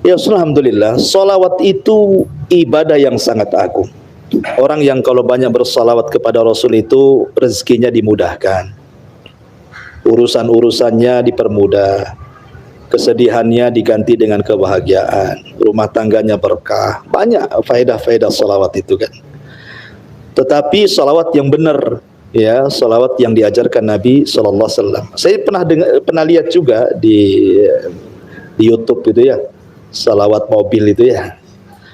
Ya, alhamdulillah, salawat itu ibadah yang sangat agung. Orang yang kalau banyak bersalawat kepada Rasul itu rezekinya dimudahkan, urusan-urusannya dipermudah, kesedihannya diganti dengan kebahagiaan, rumah tangganya berkah. Banyak faedah-faedah salawat itu kan. Tetapi salawat yang benar, ya, salawat yang diajarkan Nabi SAW. Saya pernah lihat juga di YouTube itu ya, salawat mobil itu ya.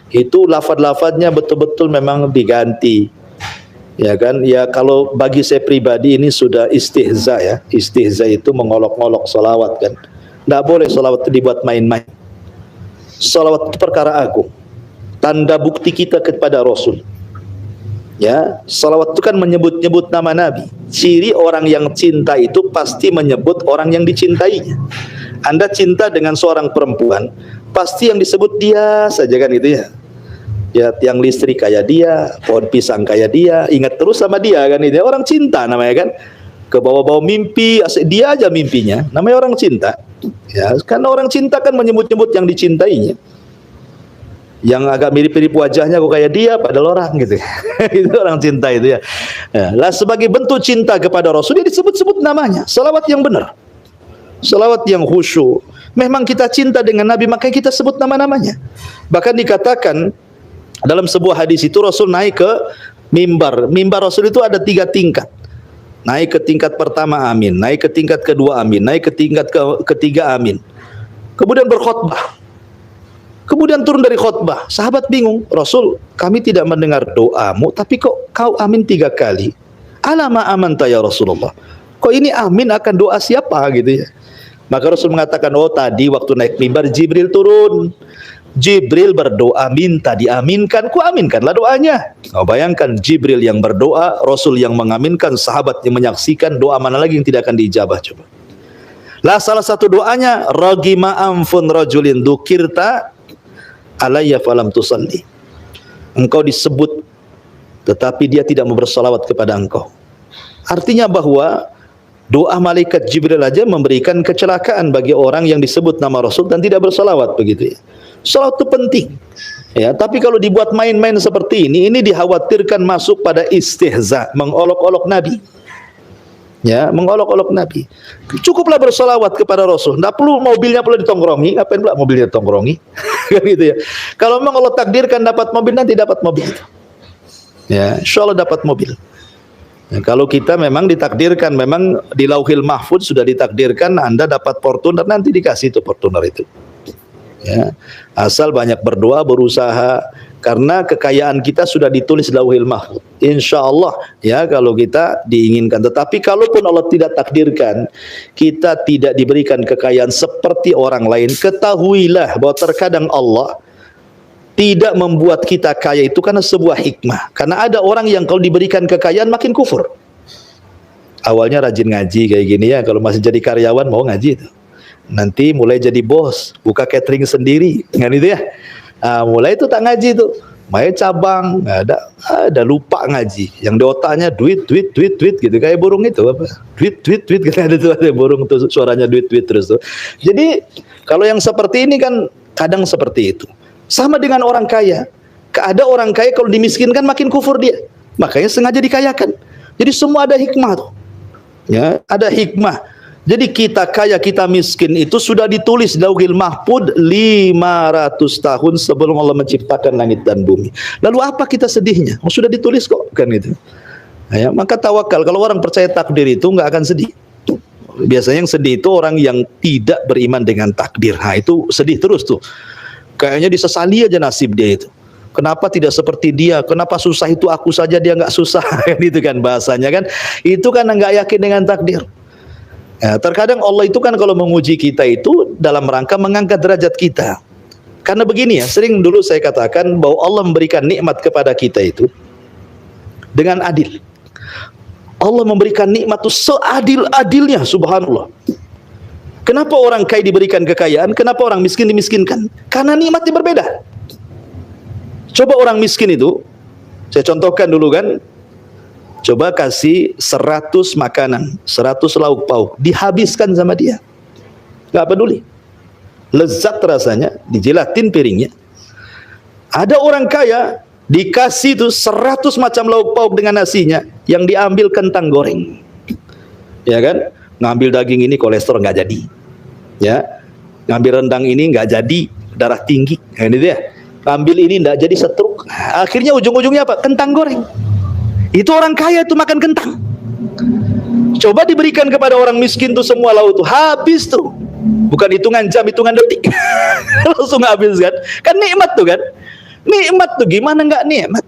Itu lafaz-lafaznya betul-betul memang diganti. Ya kan, ya kalau bagi saya pribadi ini sudah istihza ya. Istihza itu mengolok-olok salawat kan. Tidak boleh salawat itu dibuat main-main. Salawat itu perkara agung, tanda bukti kita kepada Rasul. Ya, salawat itu kan menyebut-nyebut nama Nabi. Ciri orang yang cinta itu pasti menyebut orang yang dicintainya. Anda cinta dengan seorang perempuan, pasti yang disebut dia saja kan gitu ya. Ya, tiang listrik kayak dia, pohon pisang kayak dia, ingat terus sama dia kan itu. Orang cinta namanya kan. Ke bawah-bawah mimpi, dia aja mimpinya, namanya orang cinta. Ya, karena orang cinta kan menyebut-nyebut yang dicintainya. Yang agak mirip-mirip wajahnya kok kayak dia, padahal orang gitu. Itu orang cinta itu ya. Ya. Lah sebagai bentuk cinta kepada Rasul, dia disebut-sebut namanya. Salawat yang benar, salawat yang khusyuk. Memang kita cinta dengan Nabi, makanya kita sebut nama-namanya. Bahkan dikatakan dalam sebuah hadis itu Rasul naik ke mimbar. Mimbar Rasul itu ada 3 tingkat. Naik ke tingkat pertama amin, naik ke tingkat kedua amin, naik ke tingkat ketiga amin. Kemudian berkhutbah. Kemudian turun dari khutbah. Sahabat bingung, Rasul, kami tidak mendengar doamu, tapi kok kau amin 3 kali? Alama amanta ya Rasulullah. Kok ini amin akan doa siapa gitu ya? Maka Rasul mengatakan, oh tadi waktu naik mimbar Jibril turun. Jibril berdoa minta diaminkan, ku aminkanlah doanya. Bayangkan Jibril yang berdoa, Rasul yang mengaminkan, sahabat yang menyaksikan, doa mana lagi yang tidak akan diijabah coba. Lah salah satu doanya, ragima anfun rajulin dzukirta alayya falam tusalli. Engkau disebut tetapi dia tidak mau bersalawat kepada engkau. Artinya bahwa doa malaikat Jibril aja memberikan kecelakaan bagi orang yang disebut nama Rasul dan tidak bersalawat, begitu ya. Salawat itu penting. Ya, tapi kalau dibuat main-main seperti ini dikhawatirkan masuk pada istihza, mengolok-olok Nabi. Ya, mengolok-olok Nabi. Cukuplah bersalawat kepada Rasul. Tidak perlu mobilnya perlu ditongkrongi. Ngapain pula mobilnya ditongkrongi? Gitu ya. Kalau memang Allah takdirkan dapat mobil, nanti dapat mobil. Ya, insya Allah dapat mobil. Ya, kalau kita memang ditakdirkan, memang di Lauhil Mahfuz sudah ditakdirkan Anda dapat Fortuner, nanti dikasih itu Fortuner itu. Ya, asal banyak berdoa, berusaha, karena kekayaan kita sudah ditulis Lauhil Mahfuz. Insya Allah ya, kalau kita diinginkan. Tetapi kalaupun Allah tidak takdirkan kita tidak diberikan kekayaan seperti orang lain, ketahuilah bahwa terkadang Allah tidak membuat kita kaya itu karena sebuah hikmah. Karena ada orang yang kalau diberikan kekayaan makin kufur. Awalnya rajin ngaji kayak gini ya, kalau masih jadi karyawan mau ngaji itu. Nanti mulai jadi bos, buka catering sendiri, kan itu ya. Mulai itu tak ngaji itu, main cabang, ada lupa ngaji. Yang di otaknya duit gitu, kayak burung itu apa? Duit gitu, ada tuh ada burung tuh suaranya duit terus tuh. Jadi kalau yang seperti ini kan kadang seperti itu. Sama dengan orang kaya. Ada orang kaya kalau dimiskinkan makin kufur dia. Makanya sengaja dikayakan. Jadi semua ada hikmah tuh. Ya, ada hikmah. Jadi kita kaya, kita miskin itu sudah ditulis Lauhil Mahfuz 500 tahun sebelum Allah menciptakan langit dan bumi. Lalu apa kita sedihnya? Oh, sudah ditulis kok, kan gitu. Ya, maka tawakal. Kalau orang percaya takdir itu nggak akan sedih. Biasanya yang sedih itu orang yang tidak beriman dengan takdir. Nah, itu sedih terus tuh. Kayaknya disesali aja nasib dia itu. Kenapa tidak seperti dia? Kenapa susah itu aku saja dia nggak susah? Itu kan bahasanya kan. Itu kan nggak yakin dengan takdir. Ya, terkadang Allah itu kan kalau menguji kita itu dalam rangka mengangkat derajat kita. Karena begini ya, sering dulu saya katakan bahwa Allah memberikan nikmat kepada kita itu dengan adil. Allah memberikan nikmat itu seadil-adilnya, subhanallah. Kenapa orang kaya diberikan kekayaan, kenapa orang miskin dimiskinkan? Karena nikmatnya berbeda. Coba orang miskin itu, saya contohkan dulu kan, coba kasih 100 makanan, 100 lauk pauk, dihabiskan sama dia. Gak peduli. Lezat rasanya, dijilatin piringnya. Ada orang kaya, dikasih itu 100 macam lauk pauk dengan nasinya, yang diambil kentang goreng. Ya kan? Ngambil daging ini kolesterol nggak jadi. Ya. Ngambil rendang ini nggak jadi, darah tinggi. Nah, ini dia. Ngambil ini nggak jadi stroke. Akhirnya ujung-ujungnya apa? Kentang goreng. Itu orang kaya itu makan kentang. Coba diberikan kepada orang miskin tuh semua lauk tuh habis tuh. Bukan hitungan jam, hitungan detik. Langsung habis kan. Kan nikmat tuh kan. Nikmat tuh gimana nggak nikmat?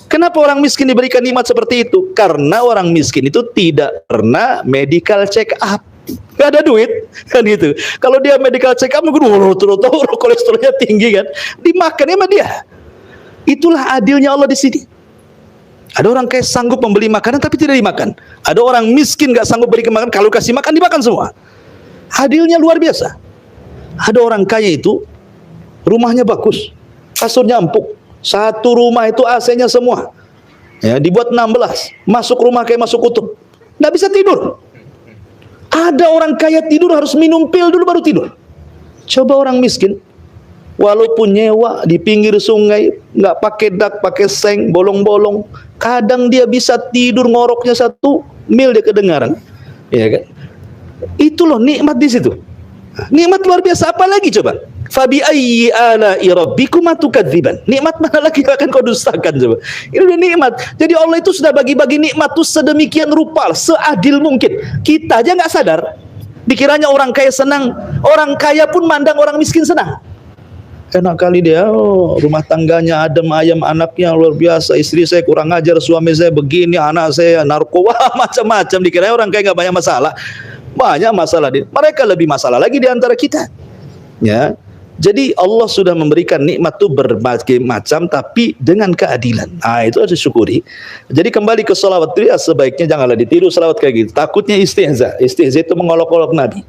Kenapa orang miskin diberikan nikmat seperti itu? Karena orang miskin itu tidak pernah medical check up. Gak ada duit kan gitu. Kalau dia medical check up kolesterolnya tinggi kan, dimakannya sama dia. Itulah adilnya Allah di sini. Ada orang kaya sanggup membeli makanan tapi tidak dimakan. Ada orang miskin gak sanggup beri makan, kalau kasih makan dimakan semua. Adilnya luar biasa. Ada orang kaya itu rumahnya bagus, kasurnya empuk. Satu rumah itu AC-nya semua. Ya, dibuat 16. Masuk rumah kayak masuk kutub. Nggak bisa tidur. Ada orang kaya tidur harus minum pil dulu baru tidur. Coba orang miskin, walaupun nyewa di pinggir sungai, nggak pakai dak, pakai seng, bolong-bolong, kadang dia bisa tidur ngoroknya 1 mil dia kedengaran. Ya kan? Itu loh nikmat di situ. Nikmat luar biasa. Apa lagi coba? Fabi ayyi ala'i rabbikuma tukadziban. Nikmat mana lagi yang akan kau dustakan coba? Ini udah nikmat. Jadi Allah itu sudah bagi-bagi nikmat itu sedemikian rupa, seadil mungkin. Kita aja nggak sadar. Dikiranya orang kaya senang, orang kaya pun mandang orang miskin senang. Enak kali dia, rumah tangganya adem ayam, anaknya luar biasa, istri saya kurang ajar, suami saya begini, anak saya narkoba, macam-macam. Dikiranya orang kaya nggak banyak masalah. Banyak masalah. Mereka lebih masalah lagi di antara kita. Ya. Jadi Allah sudah memberikan nikmat itu berbagai macam, tapi dengan keadilan. Itu harus disyukuri. Jadi kembali ke salawat itu, ya sebaiknya janganlah ditiru salawat kayak gitu. Takutnya istihza. Istihza itu mengolok-olok Nabi.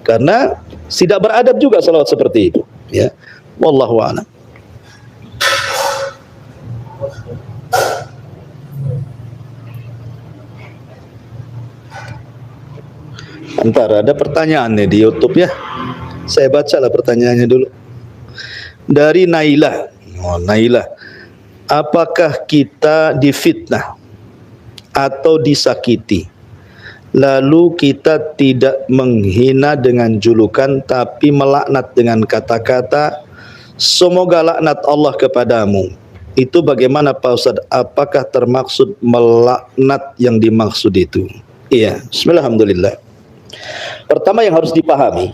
Karena tidak beradab juga salawat seperti itu. Ya, wallahu a'lam. Antar ada pertanyaan nih di YouTube ya. Saya bacalah pertanyaannya dulu. Dari Nailah. Nailah. Apakah kita difitnah atau disakiti, lalu kita tidak menghina dengan julukan, tapi melaknat dengan kata-kata, semoga laknat Allah kepadamu? Itu bagaimana Pak Ustadz? Apakah termaksud melaknat yang dimaksud itu? Iya, bismillahirrahmanirrahim. Pertama yang harus dipahami,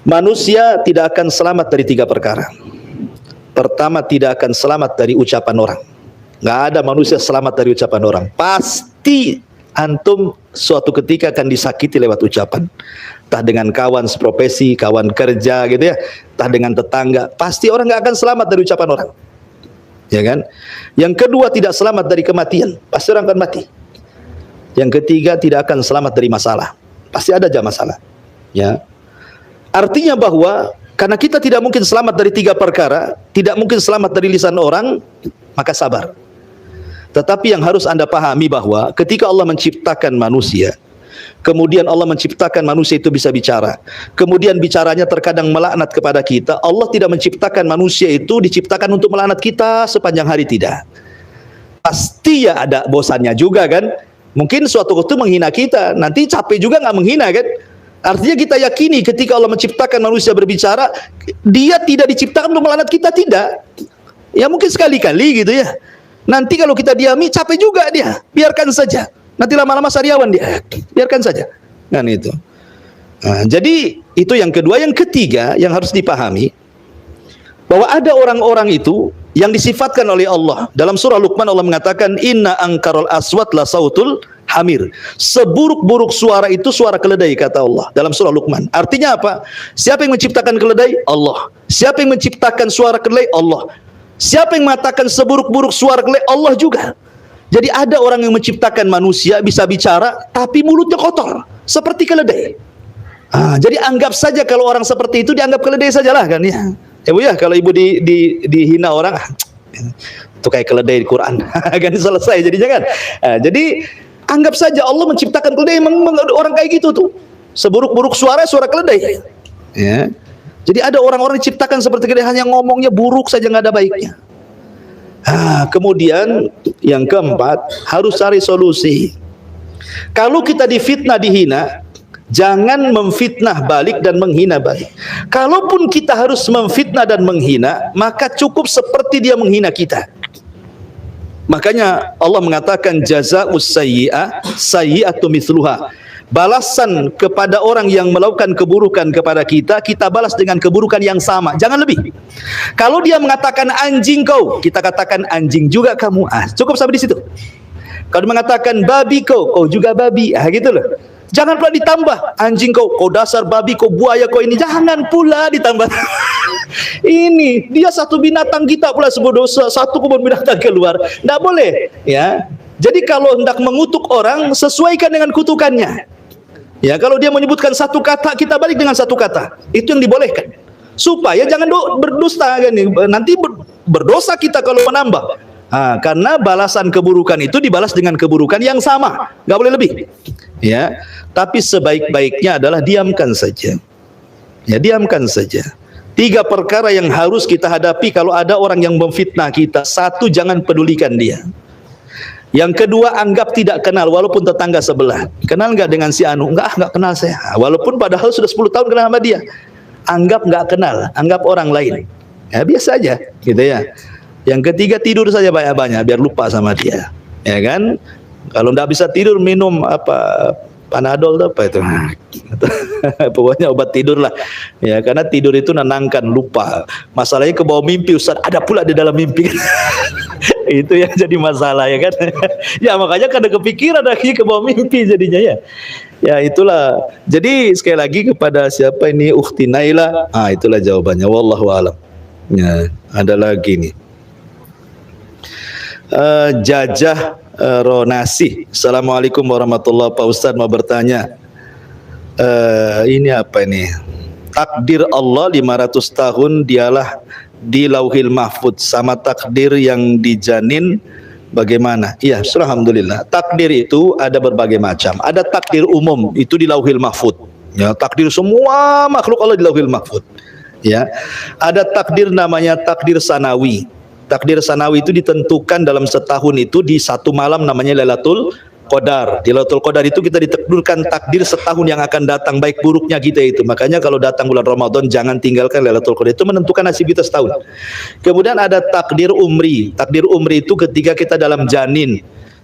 manusia tidak akan selamat dari 3 perkara. Pertama, tidak akan selamat dari ucapan orang. Nggak ada manusia selamat dari ucapan orang. Pasti antum suatu ketika akan disakiti lewat ucapan. Entah dengan kawan seprofesi, kawan kerja gitu ya, entah dengan tetangga. Pasti orang nggak akan selamat dari ucapan orang. Ya kan? Yang kedua, tidak selamat dari kematian. Pasti orang akan mati. Yang ketiga, tidak akan selamat dari masalah. Pasti ada aja masalah. Ya. Artinya bahwa karena kita tidak mungkin selamat dari 3 perkara, tidak mungkin selamat dari lisan orang, maka sabar. Tetapi yang harus Anda pahami bahwa ketika Allah menciptakan manusia, kemudian Allah menciptakan manusia itu bisa bicara, kemudian bicaranya terkadang melaknat kepada kita, Allah tidak menciptakan manusia itu diciptakan untuk melaknat kita sepanjang hari, tidak. Pasti ya ada bosannya juga kan. Mungkin suatu waktu menghina kita, nanti capek juga nggak menghina kan. Artinya kita yakini ketika Allah menciptakan manusia berbicara, dia tidak diciptakan untuk melaknat kita, tidak. Ya mungkin sekali-kali gitu ya. Nanti kalau kita diami, capek juga dia. Biarkan saja. Nanti lama-lama sariawan dia. Biarkan saja. Kan itu. Nah, jadi itu yang kedua. Yang ketiga yang harus dipahami, bahwa ada orang-orang itu yang disifatkan oleh Allah. Dalam surah Luqman Allah mengatakan, inna angkarul aswat la sautul hamir. Seburuk-buruk suara itu suara keledai, kata Allah dalam surah Luqman. Artinya apa? Siapa yang menciptakan keledai? Allah. Siapa yang menciptakan suara keledai? Allah. Siapa yang mengatakan seburuk-buruk suara keledai? Allah juga. Jadi ada orang yang menciptakan manusia bisa bicara, tapi mulutnya kotor seperti keledai. Jadi anggap saja kalau orang seperti itu dianggap keledai sajalah kan ya. Bu ya, kalau ibu dihina orang, itu kayak keledai di Quran, kan selesai jadinya kan. Jadi anggap saja Allah menciptakan keledai, memang orang kayak gitu tuh, seburuk-buruk suara keledai. Ya. Jadi ada orang-orang diciptakan seperti keledai, hanya ngomongnya buruk saja, nggak ada baiknya. Kemudian yang keempat, harus cari solusi. Kalau kita difitnah, dihina, jangan memfitnah balik dan menghina balik. Kalaupun kita harus memfitnah dan menghina, maka cukup seperti dia menghina kita. Makanya Allah mengatakan jazaa'us sayyi'ah sayyi'atu mithluha. Balasan kepada orang yang melakukan keburukan kepada kita, kita balas dengan keburukan yang sama, jangan lebih. Kalau dia mengatakan anjing kau, kita katakan anjing juga kamu. Cukup sampai di situ. Kalau mengatakan babi kau juga babi. Gitu loh. Jangan pula ditambah, anjing kau dasar babi, kau buaya kau ini. Jangan pula ditambah. Ini dia satu binatang, kita pula sebut dosa, satu kebun binatang keluar. Tidak boleh, ya. Jadi kalau hendak mengutuk orang, sesuaikan dengan kutukannya. Ya, kalau dia menyebutkan satu kata, kita balik dengan satu kata. Itu yang dibolehkan. Supaya jangan berdusta kan. Nanti berdosa kita kalau menambah. Karena balasan keburukan itu dibalas dengan keburukan yang sama, nggak boleh lebih. Ya, tapi sebaik-baiknya adalah diamkan saja. Ya, diamkan saja. 3 perkara yang harus kita hadapi kalau ada orang yang memfitnah kita. 1, jangan pedulikan dia. Yang kedua, anggap tidak kenal walaupun tetangga sebelah. Kenal nggak dengan si Anu? Nggak kenal saya. Walaupun padahal sudah 10 tahun kenal sama dia. Anggap nggak kenal, anggap orang lain. Ya biasa aja, gitu ya. Yang ketiga, tidur saja banyak-banyak biar lupa sama dia. Ya kan? Kalau nggak bisa tidur, minum Panadol apa itu? Pokoknya obat tidur lah. Ya, karena tidur itu nenangkan, lupa. Masalahnya ke bawah mimpi, Ustaz. Ada pula di dalam mimpi. Itu yang jadi masalah ya kan. Ya makanya kada kepikiran lagi ke bawah mimpi jadinya ya. Ya itulah. Jadi sekali lagi kepada siapa ini Ukhti Naila, itulah jawabannya. Wallahu a'lam. Ya, ada lagi nih. Jajah Ronasi. Assalamualaikum warahmatullahi wabarakatuh. Pak Ustadz mau bertanya. Ini apa ini? Takdir Allah 500 tahun dialah di Lauhil Mahfud, sama takdir yang di janin bagaimana? Iya, alhamdulillah. Takdir itu ada berbagai macam. Ada takdir umum, itu di Lauhil Mahfud. Ya, takdir semua makhluk Allah di Lauhil Mahfud. Ya. Ada takdir namanya takdir sanawi. Takdir sanawi itu ditentukan dalam setahun itu di satu malam namanya Lailatul Qadar. Di Lailatul Qadar itu kita ditakdirkan takdir setahun yang akan datang, baik buruknya kita itu. Makanya kalau datang bulan Ramadan jangan tinggalkan Lailatul Qadar, itu menentukan nasib kita setahun. Kemudian ada takdir umri. Takdir umri itu ketika kita dalam janin,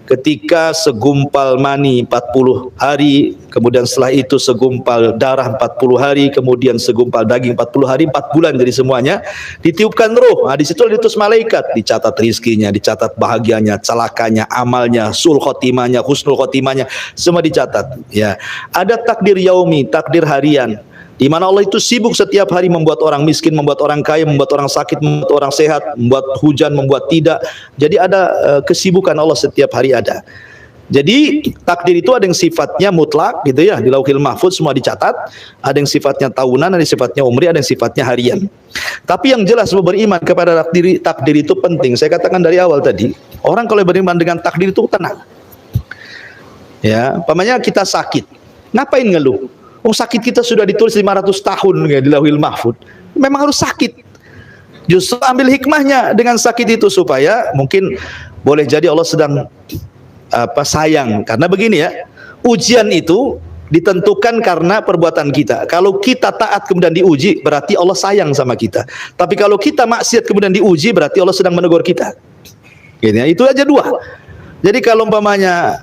ketika segumpal mani 40 hari, kemudian setelah itu segumpal darah 40 hari, kemudian segumpal daging 40 hari, 4 bulan jadi semuanya, ditiupkan roh. Di situ diutus malaikat, dicatat rizkinya, dicatat bahagianya, celakanya, amalnya, sul khotimahnya, husnul khotimahnya, semua dicatat. Ya, ada takdir yaumi, takdir harian, di mana Allah itu sibuk setiap hari membuat orang miskin, membuat orang kaya, membuat orang sakit, membuat orang sehat, membuat hujan, membuat tidak. Jadi ada kesibukan Allah setiap hari ada. Jadi takdir itu ada yang sifatnya mutlak gitu ya, di Lauhil Mahfuz semua dicatat. Ada yang sifatnya tahunan, ada yang sifatnya umri, ada yang sifatnya harian. Tapi yang jelas beriman kepada takdir itu penting. Saya katakan dari awal tadi, orang kalau beriman dengan takdir itu tenang. Ya, umpamanya kita sakit, ngapain ngeluh? Sakit kita sudah ditulis 500 tahun ya, di Lauhil Mahfud. Memang harus sakit. Justru ambil hikmahnya dengan sakit itu supaya mungkin boleh jadi Allah sedang sayang. Karena begini ya, ujian itu ditentukan karena perbuatan kita. Kalau kita taat kemudian diuji, berarti Allah sayang sama kita. Tapi kalau kita maksiat kemudian diuji, berarti Allah sedang menegur kita. Gitu ya, itu aja dua. Jadi kalau umpamanya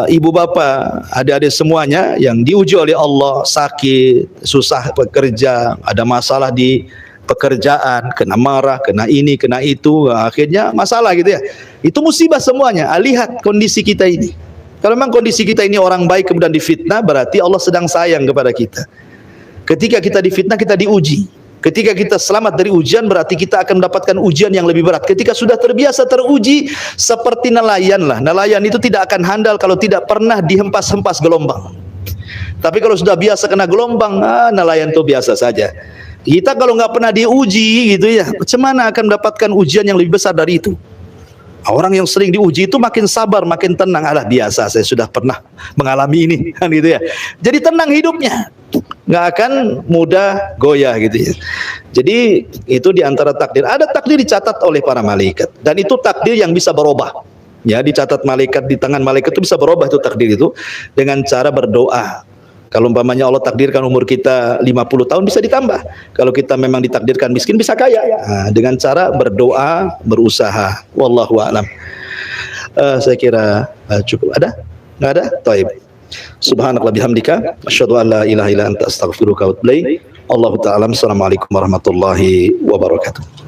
ibu bapak, adik-adik semuanya yang diuji oleh Allah, sakit, susah bekerja, ada masalah di pekerjaan, kena marah, kena ini, kena itu, akhirnya masalah gitu ya. Itu musibah semuanya. Lihat kondisi kita ini. Kalau memang kondisi kita ini orang baik kemudian difitnah, berarti Allah sedang sayang kepada kita. Ketika kita difitnah, kita diuji. Ketika kita selamat dari ujian, berarti kita akan mendapatkan ujian yang lebih berat. Ketika sudah terbiasa teruji, seperti nelayan lah. Nelayan itu tidak akan handal kalau tidak pernah dihempas-hempas gelombang. Tapi kalau sudah biasa kena gelombang, nelayan itu biasa saja. Kita kalau nggak pernah diuji gitu ya, bagaimana akan mendapatkan ujian yang lebih besar dari itu? Orang yang sering diuji itu makin sabar, makin tenang. Alah biasa, saya sudah pernah mengalami ini, kan gitu ya. Jadi tenang hidupnya, nggak akan mudah goyah gitu ya. Jadi itu diantara takdir. Ada takdir dicatat oleh para malaikat, dan itu takdir yang bisa berubah. Ya, dicatat malaikat, di tangan malaikat itu bisa berubah itu takdir itu dengan cara berdoa. Kalau umpamanya Allah takdirkan umur kita 50 tahun bisa ditambah. Kalau kita memang ditakdirkan miskin bisa kaya. Dengan cara berdoa, berusaha. Wallahu a'lam. Saya kira cukup. Ada? Nggak ada? Taib. Subhanakallah bihamdika asyhadu an la ilaha illa anta astaghfiruka wa atubu ilaik. Allahu ta'ala. Assalamualaikum warahmatullahi wabarakatuh.